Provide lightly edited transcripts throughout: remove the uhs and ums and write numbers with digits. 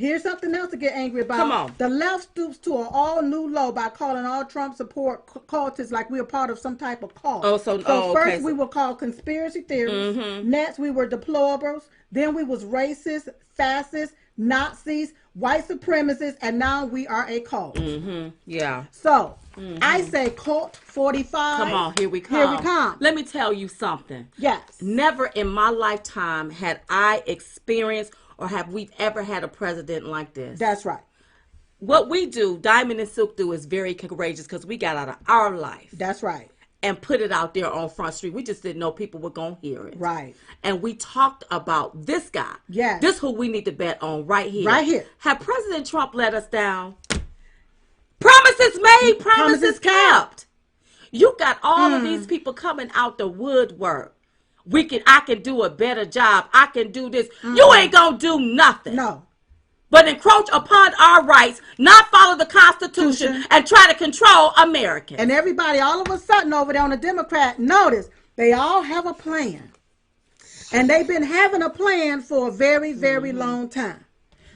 here's something else to get angry about. Come on. The left stoops to an all new low by calling all Trump support cultists like we're part of some type of cult. First we were called conspiracy theories. Next we were deplorables. Then we was racist, fascist, Nazis, white supremacists, and now we are a cult. Yeah. So I say cult 45. Come on, here we come. Here we come. Let me tell you something. Yes. Never in my lifetime had I experienced or have we ever had a president like this. That's right. What we do, Diamond and Silk do, is very courageous because we got out of our life. That's right. And put it out there on Front Street. We just didn't know people were going to hear it. Right. And we talked about this guy. Yes. This who we need to bet on right here. Right here. Have President Trump let us down? Promises made, promises kept. You got all of these people coming out the woodwork. I can do a better job. I can do this. You ain't going to do nothing. No. But encroach upon our rights, not follow the Constitution, and try to control Americans. And everybody, all of a sudden over there on the Democrat, notice they all have a plan. And they've been having a plan for a very, very long time.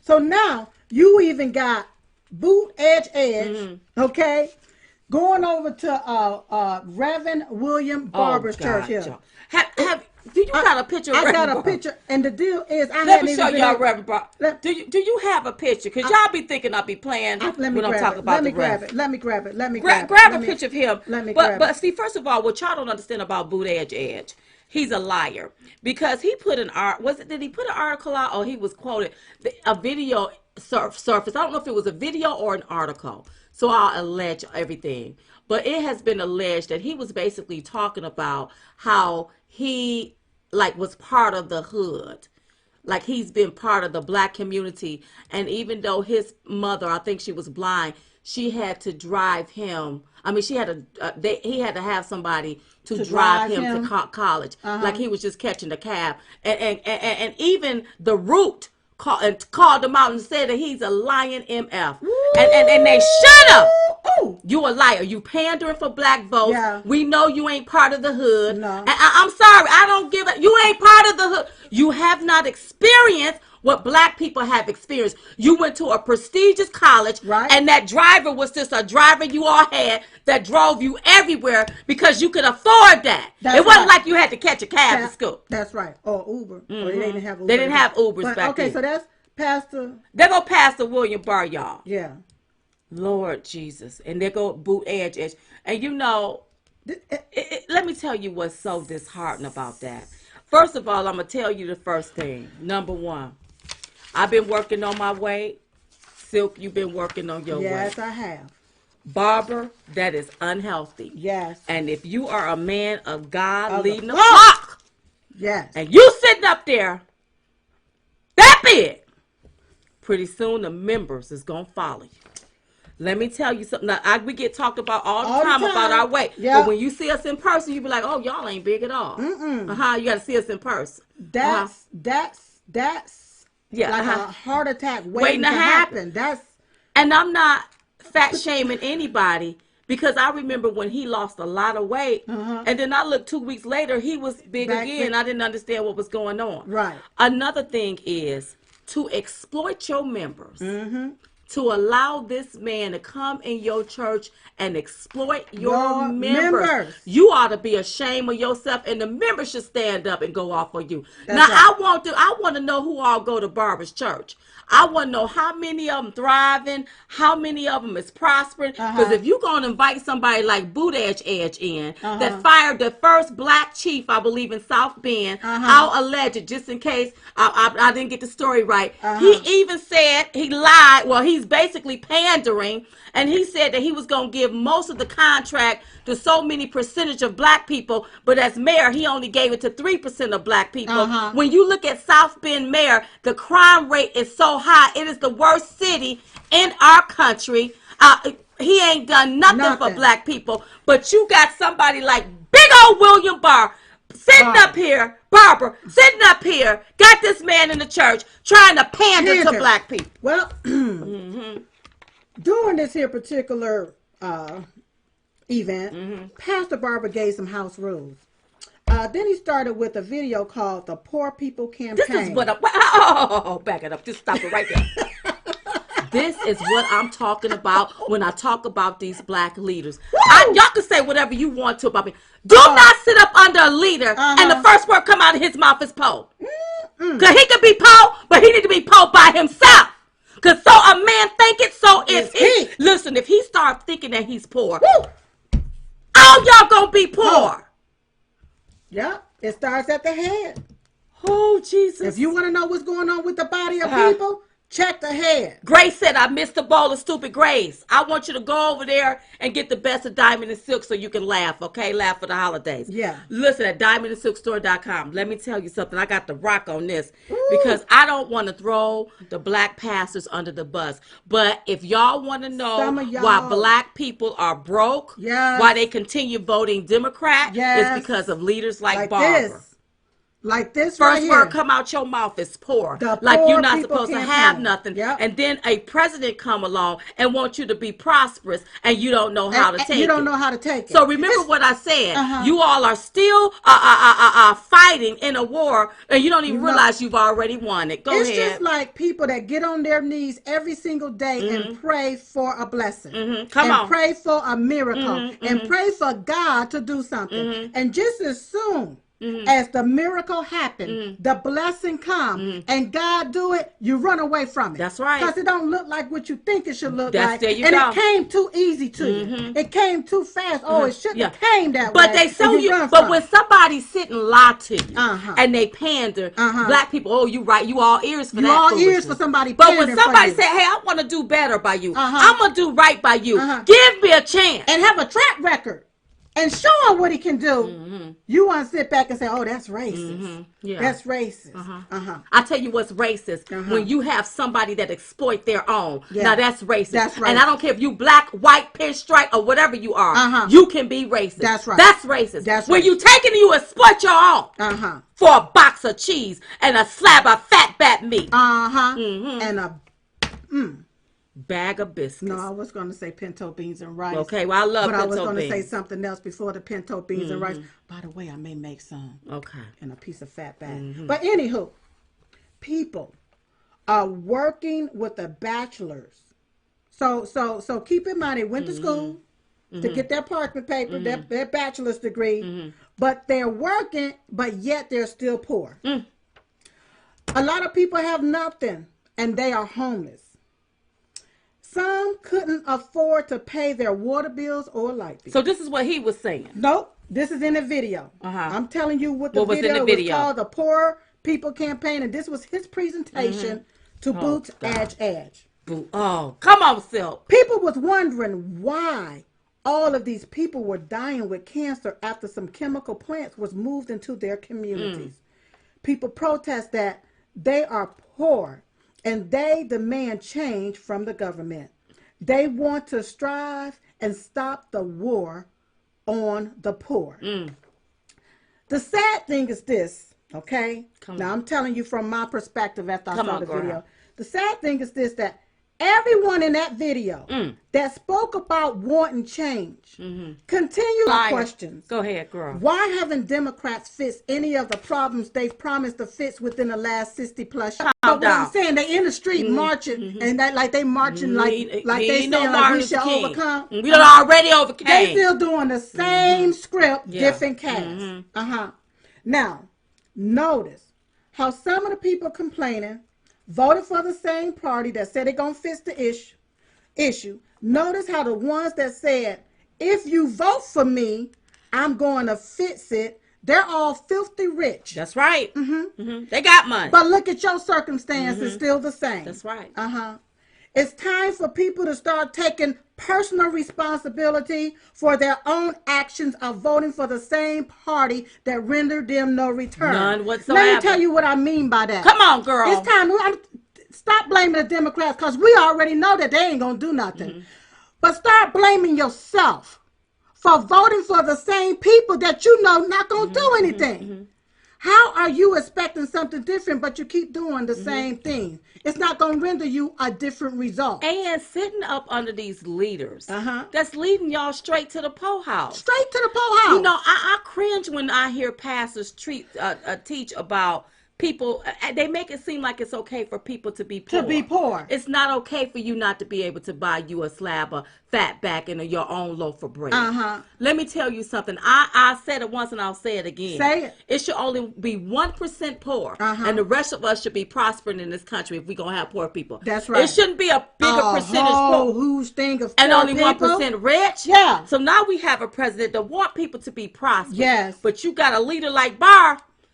So now you even got boot edge, okay, going over to Rev Barbers church here. Do you got a picture of I got a Barber? picture, and the deal is Let me show y'all Rev Barbers. Do you have a picture? Because y'all be thinking I'll be playing when I'm talking about the Rev. Let me grab it. Grab a picture of him. But see, first of all, what y'all don't understand about Boot Edge, he's a liar. Because he put did he put an article out or he was quoted? A video surfaced. I don't know if it was a video or an article. So I'll allege everything. But it has been alleged that he was basically talking about how he was part of the hood. Like he's been part of the black community. And even though his mother, I think she was blind, she had to drive him. I mean, he had to have somebody to drive him to college. Like he was just catching the cab. And even the root called him out and said that he's a lying MF. And they shut up. You a liar. You pandering for black votes. Yeah. We know you ain't part of the hood. No. And I'm sorry. I don't give it. You ain't part of the hood. You have not experienced what black people have experienced. You went to a prestigious college, right? And that driver was just a driver you all had that drove you everywhere because you could afford that. It wasn't like you had to catch a cab to school. That's right. Or Uber. Or they didn't have Uber. They didn't have Ubers back then. Okay, so that's Pastor. There go Pastor William Barr, y'all. Yeah. Lord Jesus. And there go Boot Edge. And you know, let me tell you what's so disheartening about that. First of all, I'm going to tell you the first thing. Number one, I've been working on my weight. Silk, you've been working on your weight. Yes, I have. Barber, that is unhealthy. Yes. And if you are a man of God leading the flock, yes, and you sitting up there that big, pretty soon the members is going to follow you. Let me tell you something. Now, we get talked about all the time about our weight. Yep. But when you see us in person, you be like, oh, y'all ain't big at all. You got to see us in person. That's like a heart attack waiting to happen. And I'm not fat shaming anybody because I remember when he lost a lot of weight and then I looked 2 weeks later, he was big again. I didn't understand what was going on. Right. Another thing is to exploit your members. To allow this man to come in your church and exploit your members. You ought to be ashamed of yourself, and the members should stand up and go off for you. That's now, right. I want to know who all go to Barber's church. I want to know how many of them thriving, how many of them is prospering. Because if you're going to invite somebody like Boot Edge in that fired the first black chief, I believe, in South Bend, I'll allege it just in case I didn't get the story right. He even said he lied. Well, he's basically pandering. And he said that he was going to give most of the contract to so many percentage of black people. But as mayor, he only gave it to 3% of black people. When you look at South Bend mayor, the crime rate is so high. It is the worst city in our country. He ain't done nothing for black people. But you got somebody like big old William Barr sitting up here, Barbara, sitting up here, got this man in the church trying to pander to black people. Well, during this here particular event, Pastor Barber gave some house rules. Then he started with a video called the Poor People Campaign. This is what back it up. Just stop it right there. This is what I'm talking about when I talk about these black leaders. Y'all can say whatever you want to about me. Do not sit up under a leader and the first word come out of his mouth is po. Because he could be po, but he need to be po by himself. Because so a man think it, so is he. Listen, if he starts thinking that he's poor, all y'all gonna be poor. Yep, it starts at the head. Oh, Jesus. If you want to know what's going on with the body of people, check the head. Grace said, I missed the bowl of stupid Grace. I want you to go over there and get the best of Diamond and Silk so you can laugh, okay? Laugh for the holidays. Yeah. Listen, at diamondandsilkstore.com. Let me tell you something. I got the rock on this because I don't want to throw the black pastors under the bus. But if y'all want to know why black people are broke, why they continue voting Democrat, it's because of leaders like Barbara. Like this First right here. word come out your mouth is poor. Like you're not supposed to have nothing. And then a president come along and want you to be prosperous and you don't know how to take it. You don't know how to take it. So remember what I said. You all are still fighting in a war and you don't even realize you've already won it. Go ahead. It's just like people that get on their knees every single day and pray for a blessing. Come on. Pray for a miracle. And pray for God to do something. And just as soon as the miracle happened, the blessing come, and God do it, you run away from it. That's right. Because it don't look like what you think it should look like. There you and go. It came too easy to you. It came too fast. Oh, it shouldn't have came that but way. They so you. But when somebody sit and lie to you and they pander, black people, oh, you right, you all ears for that. You all ears for somebody. But when somebody say, hey, I want to do better by you, I'm gonna do right by you. Give me a chance and have a track record. And show him what he can do. You want to sit back and say, oh, that's racist. That's racist. I tell you what's racist. When you have somebody that exploit their own. Now, that's racist. That's racist. And I don't care if you black, white, pinstripe, or whatever you are. You can be racist. That's right. That's racist. That's when you taking you exploit your own. For a box of cheese and a slab of fat bat meat. And a... bag of biscuits. No, I was going to say pinto beans and rice. Okay, well, I love pinto beans. But I was going to say something else before the pinto beans and rice. By the way, I may make some. Okay. And a piece of fat bag. But anywho, people are working with the bachelors. So keep in mind, they went to school to get their parchment paper, their bachelor's degree, but they're working, but yet they're still poor. A lot of people have nothing, and they are homeless. Some couldn't afford to pay their water bills or light bills. So this is what he was saying. Nope. This is in the video. I'm telling you what was in the video. It was called the Poor People Campaign, and this was his presentation to Boots Edge. Oh, come on, Silk. People was wondering why all of these people were dying with cancer after some chemical plants was moved into their communities. People protest that they are poor. And they demand change from the government. They want to strive and stop the war on the poor. The sad thing is this, okay? Now, I'm telling you from my perspective after I saw the video. The sad thing is this, that everyone in that video that spoke about wanting change continue the questions. Go ahead, girl. Why haven't Democrats fixed any of the problems they've promised to fix within the last 60 plus years? But what I'm saying, they in the street marching, and that like they marching like they saying like we should overcome. We done already overcame. They still doing the same script, different cast. Now, notice how some of the people complaining voted for the same party that said they're going to fix the issue. Notice how the ones that said, if you vote for me, I'm going to fix it, they're all filthy rich. That's right. They got money. But look at your circumstances, still the same. That's right. It's time for people to start taking personal responsibility for their own actions of voting for the same party that rendered them no return. None whatsoever. Let me tell you what I mean by that. Come on, girl. It's time to stop blaming the Democrats, because we already know that they ain't going to do nothing. But start blaming yourself for voting for the same people that you know not going to do anything. How are you expecting something different, but you keep doing the same thing? It's not going to render you a different result. And sitting up under these leaders, that's leading y'all straight to the po house. Straight to the po house. You know, I cringe when I hear pastors teach about people, they make it seem like it's okay for people to be poor. To be poor. It's not okay for you not to be able to buy you a slab of fat back and your own loaf of bread. Let me tell you something. I said it once and I'll say it again. Say it. It should only be 1% poor, and the rest of us should be prospering in this country if we're going to have poor people. That's right. It shouldn't be a bigger percentage poor. Who's thing of and poor only people? 1% rich. Yeah. So now we have a president that want people to be prosperous. Yes. But you got a leader like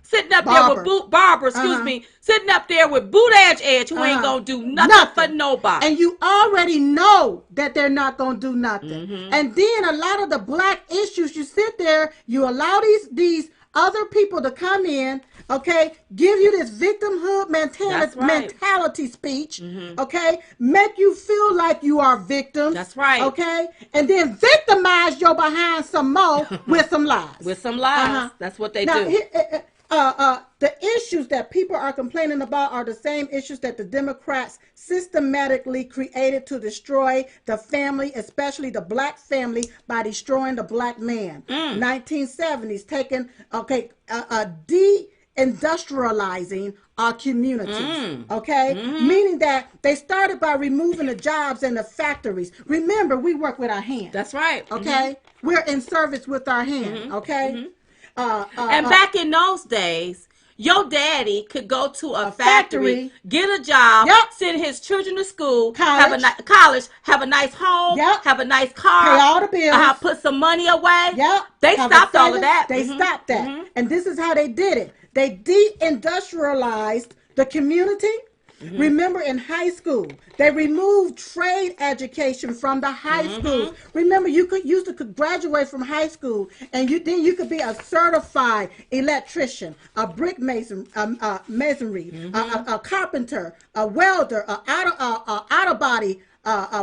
sitting up there with Barber, sitting up there with boot edge who ain't gonna do nothing for nobody. And you already know that they're not gonna do nothing. And then a lot of the black issues, you sit there, you allow these other people to come in, okay, give you this victimhood mentality speech, okay, make you feel like you are victims. That's right. Okay, and then victimize your behind some more with some lies. With some lies. That's what they do. The issues that people are complaining about are the same issues that the Democrats systematically created to destroy the family, especially the black family, by destroying the black man. 1970s, de-industrializing our communities, okay? Meaning that they started by removing the jobs in the factories. Remember, we work with our hands. That's right. Okay? We're in service with our hands, okay? And back in those days, your daddy could go to a factory, get a job, send his children to school, have a nice home, have a nice car, pay all the bills, put some money away. They stopped all of that. They stopped that. And this is how they did it. They de-industrialized the community. Remember, in high school, they removed trade education from the high schools. Remember, you could graduate from high school, and then you could be a certified electrician, a brick mason, masonry, a carpenter, a welder, a auto body.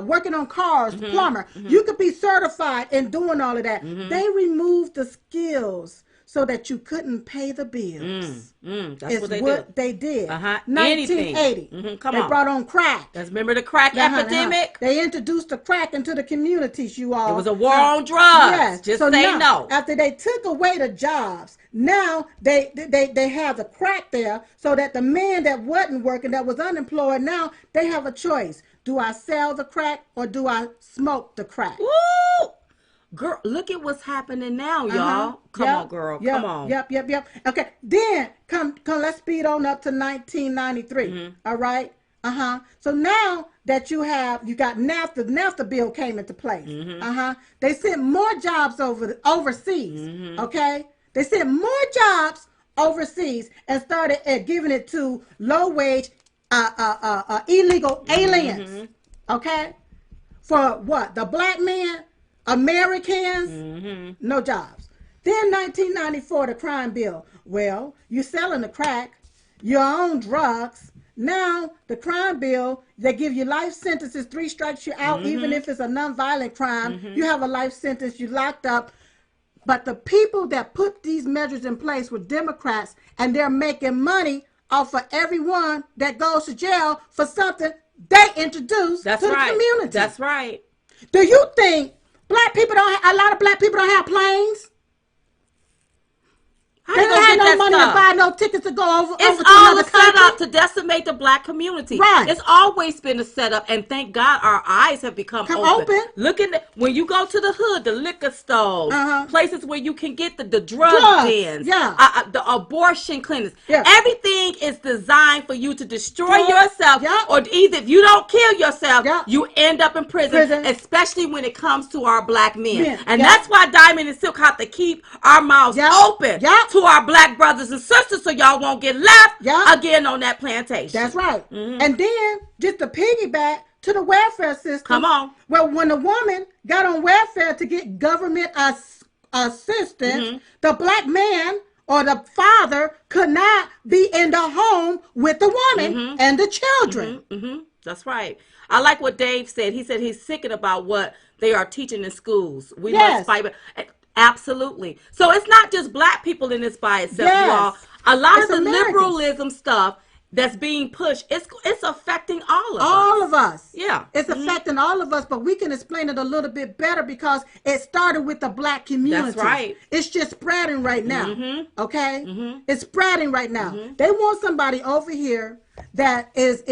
Working on cars, plumber. You could be certified in doing all of that. They removed the skills so that you couldn't pay the bills. That's what they did. 1980. They brought on crack. Remember the crack epidemic? They introduced the crack into the communities, you all. It was a war on drugs. Yes. Just so say now, no. After they took away the jobs, now they have the crack there so that the man that wasn't working, that was unemployed, now they have a choice. Do I sell the crack or do I smoke the crack? Woo! Girl, look at what's happening now, y'all. Come on, girl. Come on. Yep. Okay, then come. Let's speed on up to 1993. All right. So now that you got NAFTA. NAFTA bill came into place. They sent more jobs overseas. Okay. They sent more jobs overseas and started giving it to low wage, illegal aliens. Okay. For what? The black man. Americans, no jobs. Then 1994, the crime bill. Well, you're selling the crack, you own drugs. Now, the crime bill, they give you life sentences, 3 strikes you out, even if it's a nonviolent crime. You have a life sentence, you're locked up. But the people that put these measures in place were Democrats, and they're making money off of everyone that goes to jail for something they introduced to the community. That's right. Do you think a lot of black people don't have planes? They don't have no money to buy no tickets to go over to another country. It's all set up to decimate the black community. Right. It's always been a setup, and thank God our eyes have become open. Looking at when you go to the hood, the liquor stores, places where you can get the drug dens, the abortion clinics. Everything is designed for you to destroy yourself, or either if you don't kill yourself, you end up in prison. Especially when it comes to our black men, and that's why Diamond and Silk have to keep our mouths open. To our black brothers and sisters, so y'all won't get left again on that plantation. That's right. And then just to piggyback to the welfare system. Come on. Well, when a woman got on welfare to get government assistance, the black man or the father could not be in the home with the woman and the children. That's right. I like what Dave said. He said he's sickened about what they are teaching in schools. We must fight. Absolutely. So it's not just black people in this by itself, y'all. A lot of the liberalism stuff that's being pushed, it's affecting all of us. Yeah. It's affecting all of us, but we can explain it a little bit better because it started with the black community. That's right. It's just spreading right now. Okay? It's spreading right now. Mm-hmm. They want somebody over here that is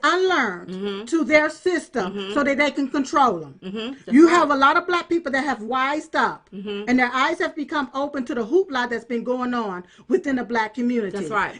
unlearned to their system so that they can control them. You have a lot of black people that have wised up and their eyes have become open to the hoopla that's been going on within the black community. That's right.